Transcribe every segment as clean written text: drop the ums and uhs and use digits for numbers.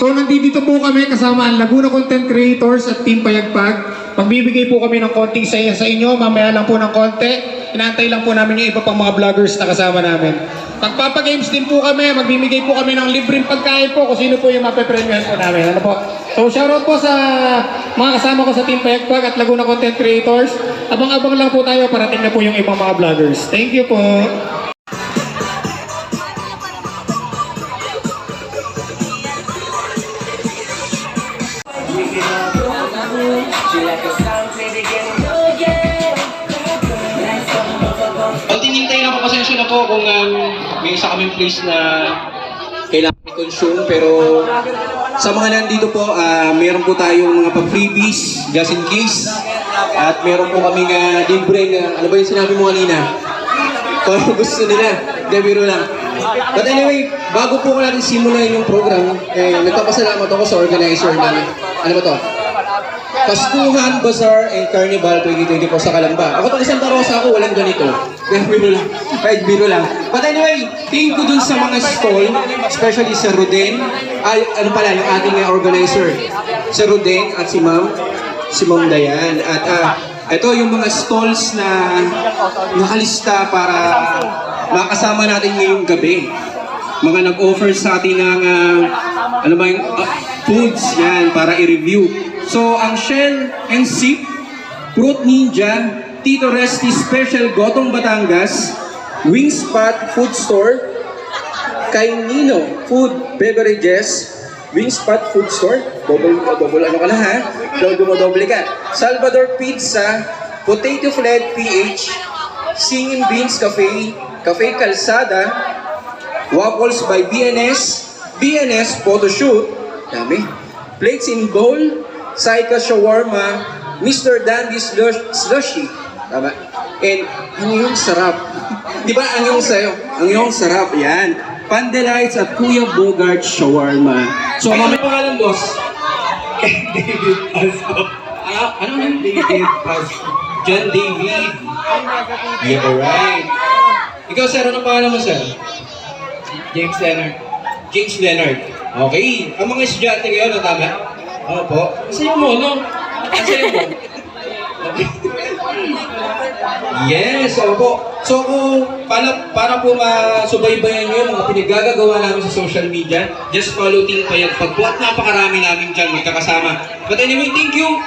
So nandito po kami kasama ang Laguna Content Creators at Team Payagpag. Magbibigay po kami ng konting saya sa inyo, mamaya lang po ng konti. Inaantay lang po namin yung iba pang mga vloggers na kasama namin. Pagpapagames din po kami, magbibigay po kami ng libreng pagkain po kung sino po yung mapepremyohan po namin. Ano po? So shoutout po sa mga kasama ko sa Team Payagpag at Laguna Content Creators. Abang-abang lang po tayo, parating na po yung ibang mga vloggers. Thank you po! Tinintay na po, pasensya na po kung may isa kaming place na kailangan i-consume, pero sa mga nandito po, meron po tayong mga pa-freebies just in case, at meron po kaming libre ano ba yung sinabi mo kanina? Kung gusto nila, biro lang. But anyway, bago po ko natin simulan yung program, nagpapasalamat ako sa organizer ng, ano ba to? Pastuhan, Bazaar, and Carnival 2024 sa Calamba. Ako pag isang tarosa ako, walang ganito. Biro lang. Kahit biro lang. But anyway, thank you dun sa mga stall, especially sa Ruden. Ano pala, yung ating organizer. Si Ruden at si Ma'am Dayan. At ito yung mga stalls na nakalista para makasama natin ngayong gabi. Mga nag-offer sa atin ng ano ba yung foods yan para i-review. So, ang Shell and Sip, Fruit Ninja, Tito Resti Special Gotong Batangas, Wingspot Food Store, Kay Nino Food Beverages, Wingspot Food Store, double ano ka na ha? Dumodoble ka. Salvador Pizza, Potato Flat PH, Singing Beans Cafe, Cafe Calzada, Waffles by BNS Photoshoot, dami, Plates in Bowl, Saika Shawarma, Mr. Dandy's Slushy, tama? And ang iyong sarap. Di ba ang iyong sayo? Ang iyong sarap, yan. Pandelites at Kuya Bogart Shawarma. So, ano pangalan, boss? David Pasco. Ano na? David Pasco. John David. Yeah, alright. Ikaw, sir, ano pangalan mo, sir? James Leonard. James Leonard. Okay. Ang mga estudyante ngayon, no, tama? Opo. Sa'yo mo, no? Sa'yo mo. Okay. Yes, opo. So, para po masubaybayan nyo yung mga pinagagagawa namin sa social media, just follow Team Payagpag po at napakarami namin dyan magkakasama. But anyway, thank you.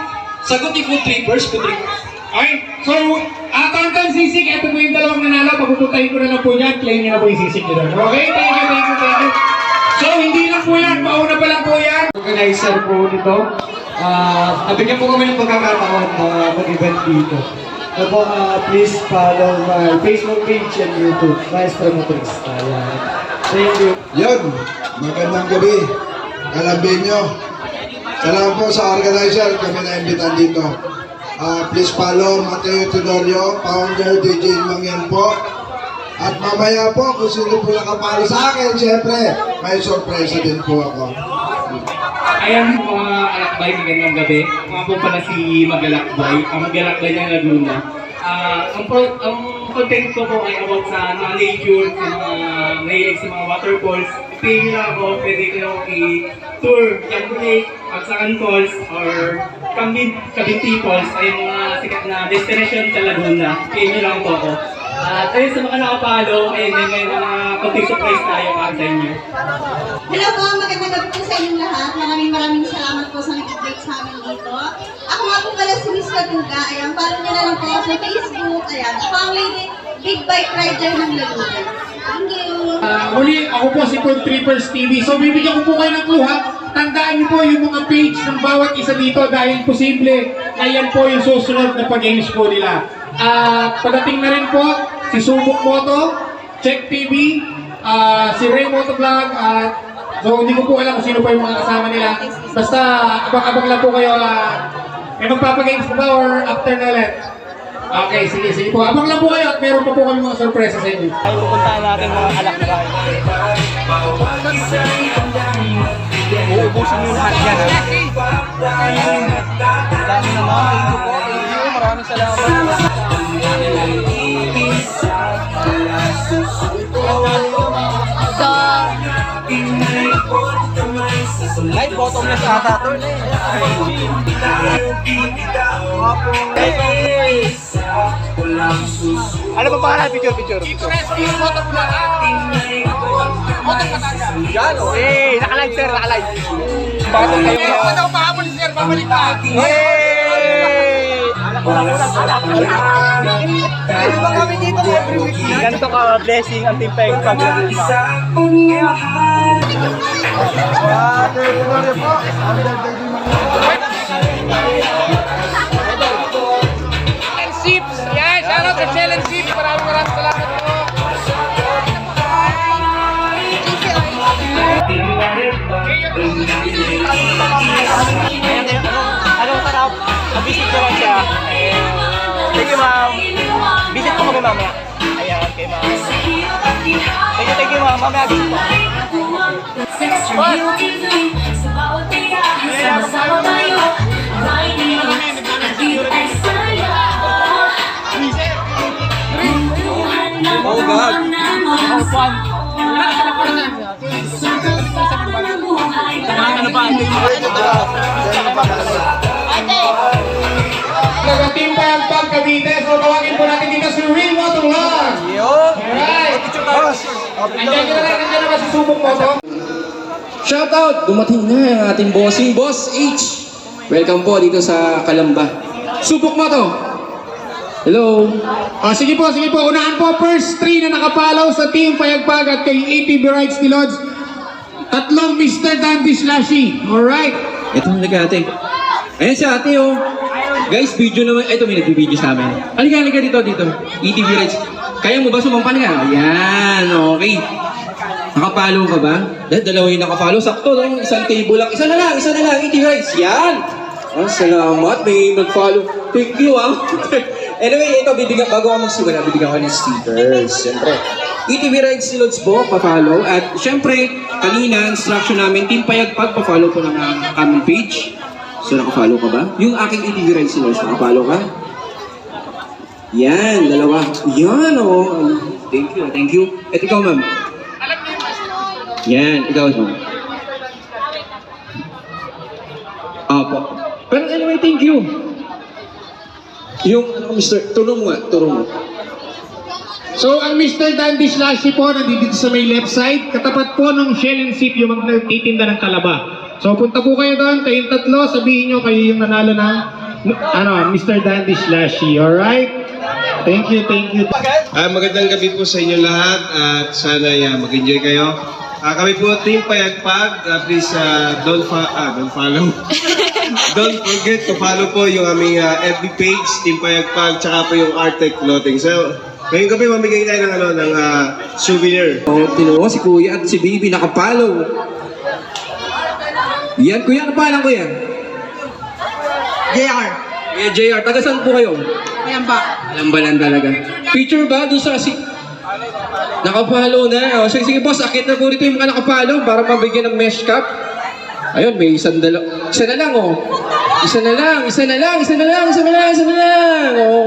Sagot ni Food Trippers. Okay, so, Tantan Sisig, ito po yung dalawang nanalo. Pagpupuntahin ko na lang po yan, claim nyo na po yung sisig nyo doon. Okay, thank you. So, hindi lang po yan, mauna pa lang po yan. Organizer po nito. Nabigyan po kami ng pagkakataon na mag-event dito. So po, please follow my Facebook page and YouTube, Maestro Motorista. Thank you. Yun, magandang gabi. Kalambinyo. Salamat po sa organizer, kami na-imbitan dito. Please follow Mateo Teodoro, founder DJ Mangyan po. At mamaya po, kung sino po nakapalo sa akin, siyempre, may sorpresa din po ako. Ayan mga alakbay, magandang gabi. Mga po pala si Magalakbay, ang Magalakbay ng Laguna. Ang content ko po ay about sa mga nature, sa mga mahilig sa mga waterfalls. Pili lang ako, pwede ko i-tour, Campo Lake, Pagsakan Falls, or Cabinti Falls ay mga sikat na destination sa Laguna. Pili lang po ako. At ayun sa mga nakapalo, ay may mga konting surprise tayo para sa inyo. Hello po, magandang gabi po sa inyong lahat. Maraming salamat po sa nag-invite sa amin dito. Ako nga po pala si Miss Kaduga. Ayan, follow niyo na lang po sa Facebook. Ayan, ako ang lady, big bike rider ng Laguna. Thank you. Muli, ako po si Food Trippers TV. So, bibigyan ko po kayo ng clue, ha? Tandaan niyo po yung mga page ng bawat isa dito dahil posible na yan po yung susunod na pag-games po nila. Pagdating na rin po, si Subok Moto, Check TV, si Ray Motovlog, so hindi ko po alam kung sino pa yung mga kasama nila. Basta abang-abang lang po kayo. May magpapagames po ba or after na ulit? Okay, sige po. Abang lang po kayo at meron pa po kami mga sorpresa sa inyo. Ay, pupuntahan natin mga alak na kayo. Uubusin yung lahat yan, ha? Dami naman. Thank you. Maraming salamat. So, Live bottomless ata to. Ano ba pangalan? Picture. Yan o. Eh, naka-live sir, naka-live. Bakit kayo? Ano daw pahabol sir, babalik pa. Ano ba kami dito every week? Ganito ka, blessing ang Team Peg pag-vlog pa. Sips! Yan! Shoutout sa Shell and Sips! Maraming salamat po! Anong sarap? Visit ko lang siya. Thank you, ma'am. Visit ko kami mamaya. Ayan, kay ma'am. Thank you, ma'am. Mamaya visit ko. Oh God. Ano ba? Team Payagpag Cavite. So tawagin po natin dito si Real Moto Vlog. Alright. Andiyan ka na ba sa subok mo to? Shoutout! Dumating na ang ating bossing, Boss H. Welcome po dito sa Kalamba. Subok mo to. Hello. Sige po. Unahan po first 3 na nakapalaw sa Team Payagpag at kay ATV Rides ni Lods. Tatlong Mr. Dandy Slashy. Alright. Ito talaga ate. Ayan si ate oh. Guys, video naman. Ito may nag-video sa amin. Halika dito. ETV Rides. Kaya mo ba sumampan nga? Ayan, okay. Nakapalo ka ba? Dalawa yung nakapalo. Sakto lang. Isang table lang. Isa na lang. ETV Rides. Yan. Salamat. May nag-follow. Thank you ah. Anyway, ito, bago ako magsimula, bibigyan ko ng stickers. Siyempre, ETV Rides ni Lods po, pa-follow. At siyempre, kanina, instruction namin, Team Payagpag, pa-follow po ng aming page. So, naka-follow ka ba? Yung aking ETV Rides ni Lods, naka-follow ka? Yan, dalawa. Yan, oh. Thank you. At ikaw, ma'am. Yan, ikaw, ma'am. Apo. Pero anyway, thank you. Yung, turo mo. So, ang Mr. Dandy Slashy po, nandito sa may left side. Katapat po ng Shell and Sip, yung magtitinda ng talaba. So, punta po kayo doon, kayong tatlo, sabihin nyo kayo yung nanalo ng Mr. Dandy Slashy. Alright? Thank you. Magandang gabi po sa inyo lahat at sana mag-enjoy kayo. Kami po Team Payagpag, please don't follow. Don't forget to follow po yung aming FB page, Team Payagpag, tsaka po yung Artec Clothing. So, ngayong gabi mamigay tayo ng souvenir. Oh, tinuo si Kuya at si Baby nakapalo. Yan, Kuya, ano pangalan ko yan? JR. Kuya JR, taga saan po kayo? Kalamba. Kalamba lang talaga. Picture ba doon sa nakapalo na? O, sige boss, akit na po rito yung mga nakapalo para mabigyan ng mesh cap. Ayun, may isa na lang oh. Isa na lang.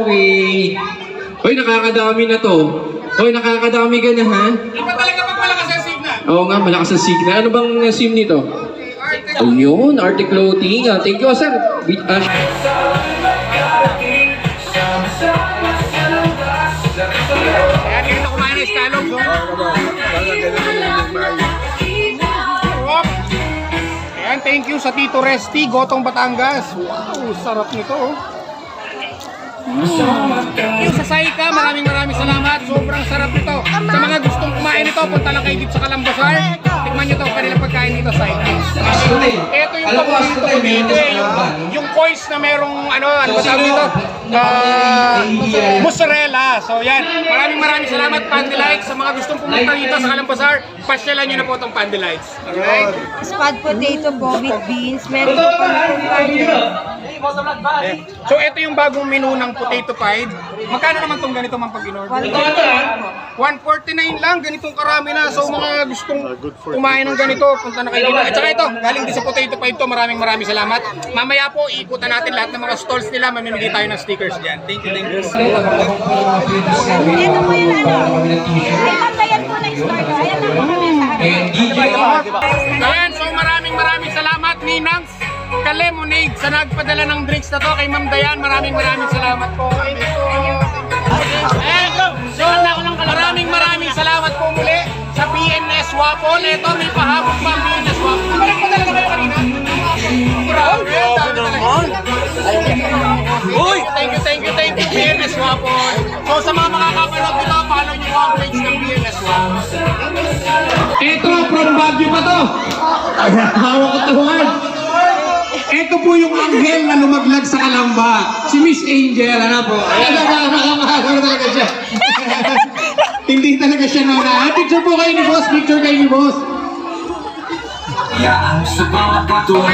Okay. Hoy, nakakadami na to. Hoy, nakakadami ka na ha? Iba talaga pag malakas ang signal. Oo nga, malakas ang signal. Ano bang SIM nito? Ayun, Arctic Clothing. Thank you, sir. Kaya dito kumain ng Scallops. Ayan, thank you sa Tito Resty, Gotong Batangas. Wow, sarap nito oh. Yung sa Saika, maraming salamat. Sobrang sarap nito. Sa mga gustong kumain nito, punta lang kayo dito sa Calambasar. Tikman nyo to, kanilang pagkain dito sa Saika. Ito yung paborito ko dito yung coins na merong ano ba tawag dito? Mozzarella. So yan, maraming salamat Pandelites. Sa mga gustong pumunta dito sa Calambasar, pasyalan nyo na po itong Pandelites. Alright? Spad potato po with beans. Meron po kami So ito yung bagong menu ng potato pie. Magkano naman tong ganito man pag in-order? 149 lang, ganitong karami na. So mga gustong kumain ng ganito, punta na kayo dito. At saka ito, galing din sa potato pie to. Maraming salamat. Mamaya po, ikutan natin lahat ng mga stalls nila. Mamimigay tayo ng stickers dyan. Thank you. Ito po yung Ay, pantayan po na start. Ayan na po kami sa Ayan, so maraming maraming salamat, Ninang Lemonade, sa nagpadala ng drinks na to kay Ma'am Dayan. Maraming salamat po. Maraming salamat po muli sa BNS Wapon. Ito, may pahabol pa ang BNS Wapon. Balik pa talaga kayo kanina? Grabe naman. Uy! Thank you, BNS Wapon. So sa mga makakapanood dito, follow nyo po ang page ng BNS Wapon. Ito, from Baguio pa to. Hawak ko tuhan. Ito po yung anghel na lumaglag sa Kalamba. Si Miss Angel, ano po? Ano talaga siya? Hindi talaga siya nauna. Picture po kayo ni Boss. Picture kayo ni Boss. Don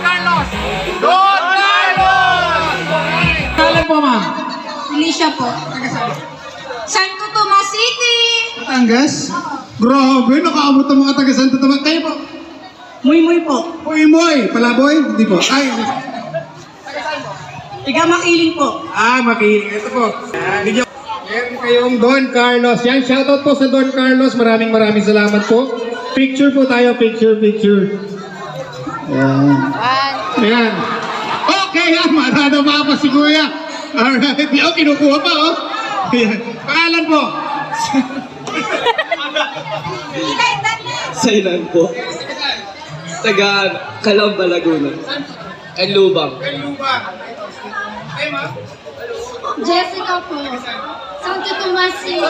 Carlos! Don Carlos! Kalan po, ma'am? Alicia po. Santo Tomas City! Batangas? Grabe, nakaabot ang mga taga Santo Tomas. Kayo po? Muy po. Moy, Palaboy? Hindi po. Ay, Tiga Makiling po. makiling. Ito po. Meron kayong Don Carlos. Yan, shoutout po sa Don Carlos. Maraming salamat po. Picture po tayo, picture. Ayan. Okay, marada pa pa si Kuya. Alright, kinukuha pa, oh. Ayan. Pangalan po. Sailan po? Taga Calamba, Laguna. Kanlubang. Jessica po. Santo Tomas City.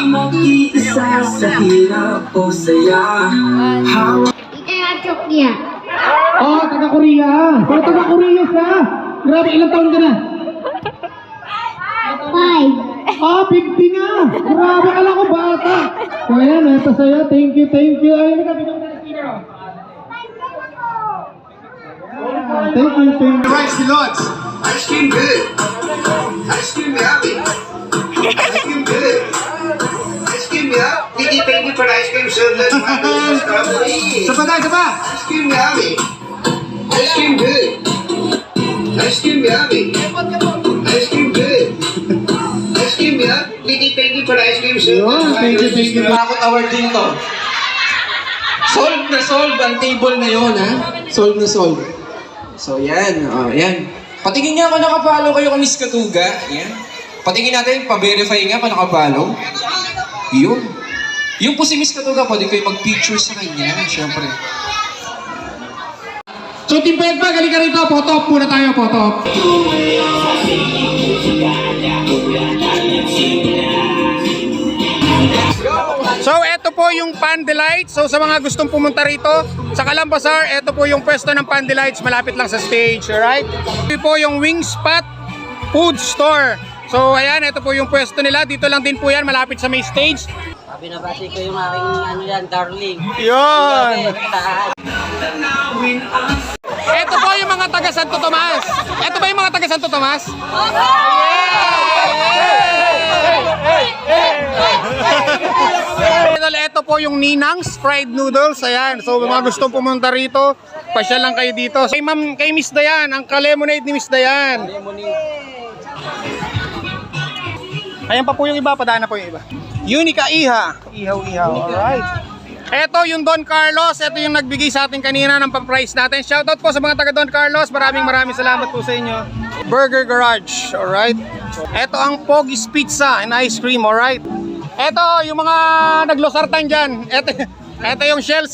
Mag-iisa sa hirap o saya. Ethiopia. Oh, taga Korea. Oh, taga Korea siya. Grabe, ilang taon ka na? 5. Ah, 50 na! Grabe, kala ko bata! So ayan, ito sa'yo. Thank you. Ayun, nagkabigyan na sino. Thank you. Rice Lots. Ice cream good. Ice cream yummy. Ice cream good. Ice cream yummy. Thank you for ice cream, sir. Let's strawberry. Sapa. Ice cream yummy. Ice cream good. Ice cream yummy. Ice cream good. Ice cream yummy. Thank you for ice cream, sir. Thank you. Bakit award din to? Solve ang table na yun, ha? Solve. So, yan. Yan. Patingin nga kung nakapalo kayo kay Miss Katuga. Yan. Patingin natin, pa-verify nga kung nakapalo. Yun. Yung po si Miss Katuga, pwede kayo mag-picture sa kanya, syempre. So, Team Pegpag, halika rito. Photo-op muna tayo, photo-op. So, eto po yung Pandelights. So, sa mga gustong pumunta rito sa Calambasar, eto po yung pwesto ng Pandelights, malapit lang sa stage, alright? Ito po yung Wingspot Food Store. So, ayan, eto po yung pwesto nila. Dito lang din po yan, malapit sa may stage. Binabati ko yung aking darling. Yun! Eto po yung mga taga Santo Tomas. Eto ba yung mga taga Santo Tomas? Ito po yung Ninang's Fried Noodles. Ayan. So mga gustong pumunta rito, pasyal lang kayo dito. Kay Miss Dayan, ang ka-lemonade ni Miss Dayan. Ayan pa po yung iba, padaan na po yung iba. Unica Iha. Ihaw. Alright. Ito yung Don Carlos. Ito yung nagbigay sa atin kanina ng pang-price natin. Shoutout po sa mga taga Don Carlos. Maraming salamat po sa inyo. Burger Garage. Alright. Ito ang Pogi's Pizza and Ice Cream. Alright. Ito yung mga naglosartan dyan. Ito yung Shell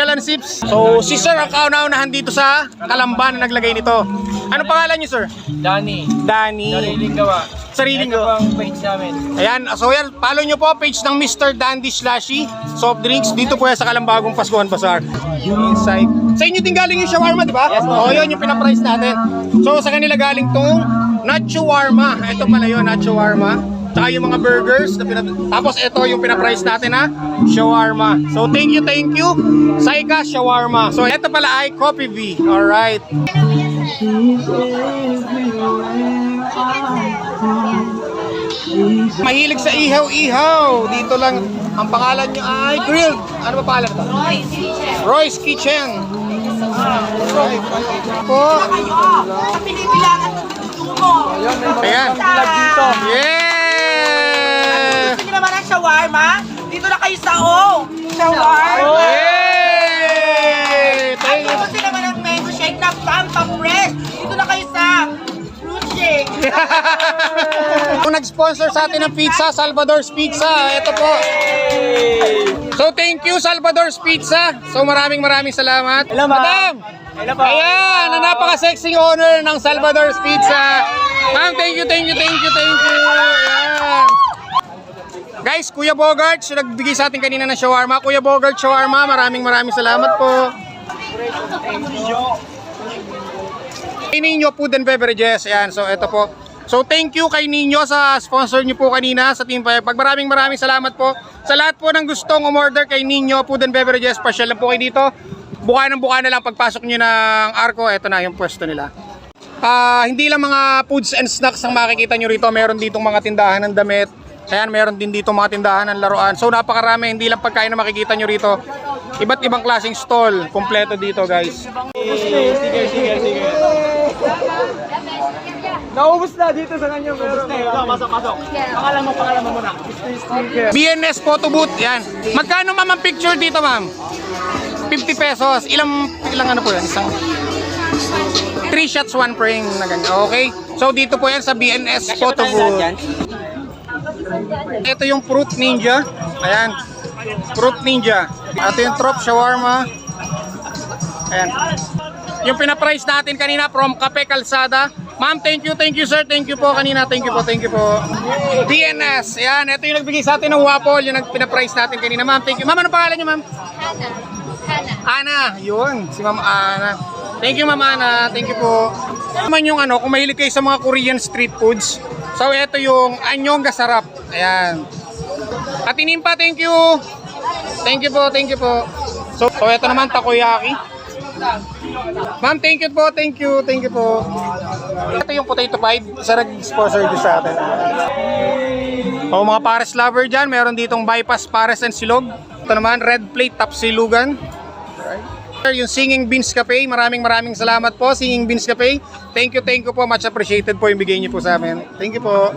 and Sips. So si Sir ang kauna-unahan dito sa Calamba na naglagay nito. Ano pangalan niyo, Sir? Danny. Sariling gawa. Sariling Ito gawa. ang page namin. Ayan, so yan, follow nyo po page ng Mr. Dandy Slushy Soft Drinks. Dito po yan sa Calambagong Pascuhan Bazaar. Inside. Sa inyo din galing yung shawarma, di ba? Yes, Oo, yun yung pinaprice natin. So sa kanila galing tong Nacho Warma. Ito pala yun, Nacho Warma. Tsaka yung mga burgers. Tapos ito yung pinaprice natin na shawarma. So thank you. Saika Shawarma. So ito pala ay Coffee V. Alright. Mahilig sa ihaw. Dito lang. Ang pangalan nyo ay grilled. Ano ba pangalan ito? Roy's Kitchen. Po. Ayan. Yeah! Gusto niyo naman ang shawarma? Dito na kayo sa shawarma. Yay! At gusto naman ang mango shake na fresh. Dito na kayo sa fruit shake. Kung nag-sponsor sa atin ng pizza, Salvador's Pizza. Ito po. So thank you Salvador's Pizza. So maraming salamat. Hello, ma'am. Madam! Hello po. Ayan, ang napaka-sexy owner ng Salvador's Pizza. Ma'am, thank you. Ayan. Guys, Kuya Bogart, siya nagbigay sa atin kanina ng shawarma. Kuya Bogart Shawarma, maraming salamat po. Kay Ninyo Food and Beverages. Ayan, so ito po. So thank you kay Ninyo sa sponsor niyo po kanina sa Team Payagpag. Maraming salamat po. Sa lahat po ng gustong umorder kay Ninyo Food and Beverages, pasyal lang po kayo dito. Buka na lang pagpasok niyo ng Arco, ito na yung pwesto nila. Hindi lang mga foods and snacks ang makikita nyo rito. Meron ditong mga tindahan ng damit. Ayan, meron din dito mga tindahan ng laruan. So napakarami, hindi lang pagkain na makikita nyo rito. Iba't ibang klaseng stall, kompleto dito guys. Naubos na dito sa kanya. Pasok. Pangalan mo muna. BNS Photo Booth, yan. Magkano ma'am ang picture dito ma'am? 50 pesos. Ilang ano po yan? Isang 3 shots, 1 frame na ganyan. Okay? So dito po yan sa BNS Photo Booth. Ito yung Fruit Ninja. Ayan. Fruit Ninja. Ito yung Trop Shawarma. Ayan. Yung pinaprice natin kanina from Cafe Calzada. Ma'am, thank you sir. Thank you po kanina. Thank you po. BNS. Ayan. Ito yung nagbigay sa atin ng waffle. Yung pinaprice natin kanina. Ma'am, thank you. Ma'am, ano pangalan niyo ma'am? Ana, yun, si Ma'am Ana. Thank you Ma'am Ana, thank you po. Naman yung kung mahilig kayo sa mga Korean street foods. So ito yung anyong gasarap. Ayan. At Inimpa, thank you. Thank you po. So ito naman takoyaki. Ma'am, thank you po. Ito yung potato pie, isa nag-sponsor din sa atin. O mga pares lover dyan, meron ditong bypass pares and silog. Ito naman, red plate tapsilugan. Alright. Yung Singing Beans Cafe, maraming salamat po Singing Beans Cafe. Thank you po, much appreciated po yung bigay niyo po sa amin. Thank you po.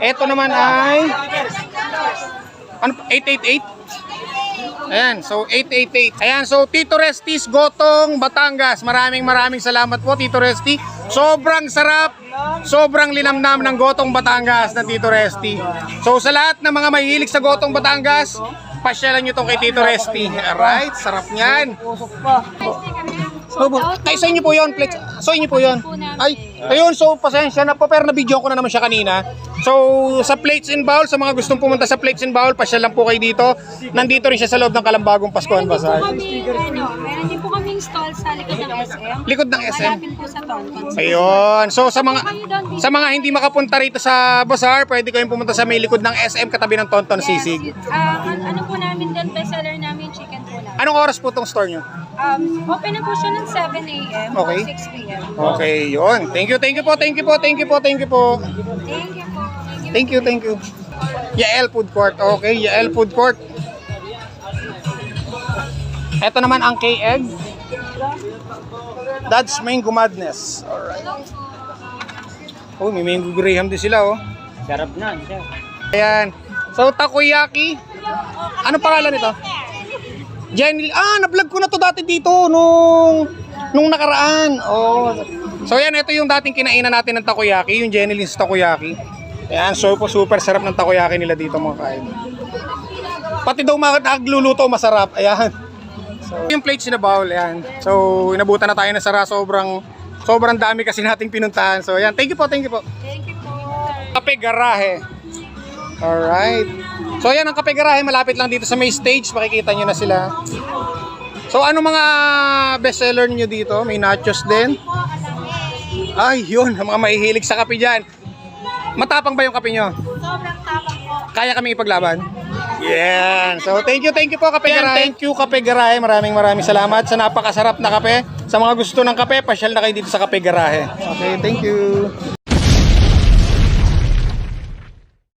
Ito naman ay 888. Ayan, so 888. Ayan, so Tito Resti's Gotong Batangas. Maraming salamat po Tito Resti. Sobrang sarap, sobrang linamnam ng Gotong Batangas ng Tito Resti. So sa lahat ng mga mahilig sa Gotong Batangas, pasyalan nyo tong kay Tito Resti. Alright, sarap niyan. Ay, sa inyo po yun, Flex. So inyo po yun. Ay, ayun, so pasensya na po, pero na-video ko na naman siya kanina. So sa Plates and Bowl, sa mga gustong pumunta sa Plates and Bowl, pasyal lang po kayo dito. Nandito rin siya sa loob ng Kalambagong Paskuhan Bazaar. Meron din po kaming stall sa likod ng SM. Likod ng SM. Malapit po sa Tonton. Ayun. So sa mga hindi makapunta rito sa Bazaar, pwede kayong pumunta sa may likod ng SM katabi ng Tonton Sisig. Ano po namin doon, bestseller namin, chicken po namin. Anong oras po tong store nyo? Open na po siya ng 7 a.m. Okay. to 6 p.m. Okay, yun. Thank you po. Thank you po. Thank you. Yael Food Court. Okay, Yael Food Court. Ito naman ang K-Egg. That's Mango Madness. Alright. Oh, may Mango Graham din sila, oh. Sarap na, sir. Ayan. So, takoyaki. Anong pangalan nito? Jenny. Na-vlog ko na to dati dito nung nakaraan. Oh. So, yan. Ito yung dating kinainan natin ng takoyaki. Yung Jenny Lynn's takoyaki. Ayan. So, super sarap ng takoyaki nila dito mga kain. Pati daw nagluluto masarap. Ayan. So, yung plates in a bowl. Ayan. So, inabutan na tayo na sara. Sobrang dami kasi nating pinuntahan. So, ayan. Thank you po. Kape Garahe. Alright. So ayan ang Kape Garahe, malapit lang dito sa may stage, makikita nyo na sila. So ano mga bestseller niyo dito? May nachos din. Ay yun, ang mga mahihilig sa kape dyan. Matapang ba yung kape nyo? Sobrang tapang po. Kaya kami ipaglaban? Yeah. So thank you po Kape Garahe. Thank you Kape Garahe, maraming salamat sa napakasarap na kape. Sa mga gusto ng kape, pasyal na kayo dito sa Kape Garahe. Okay, thank you.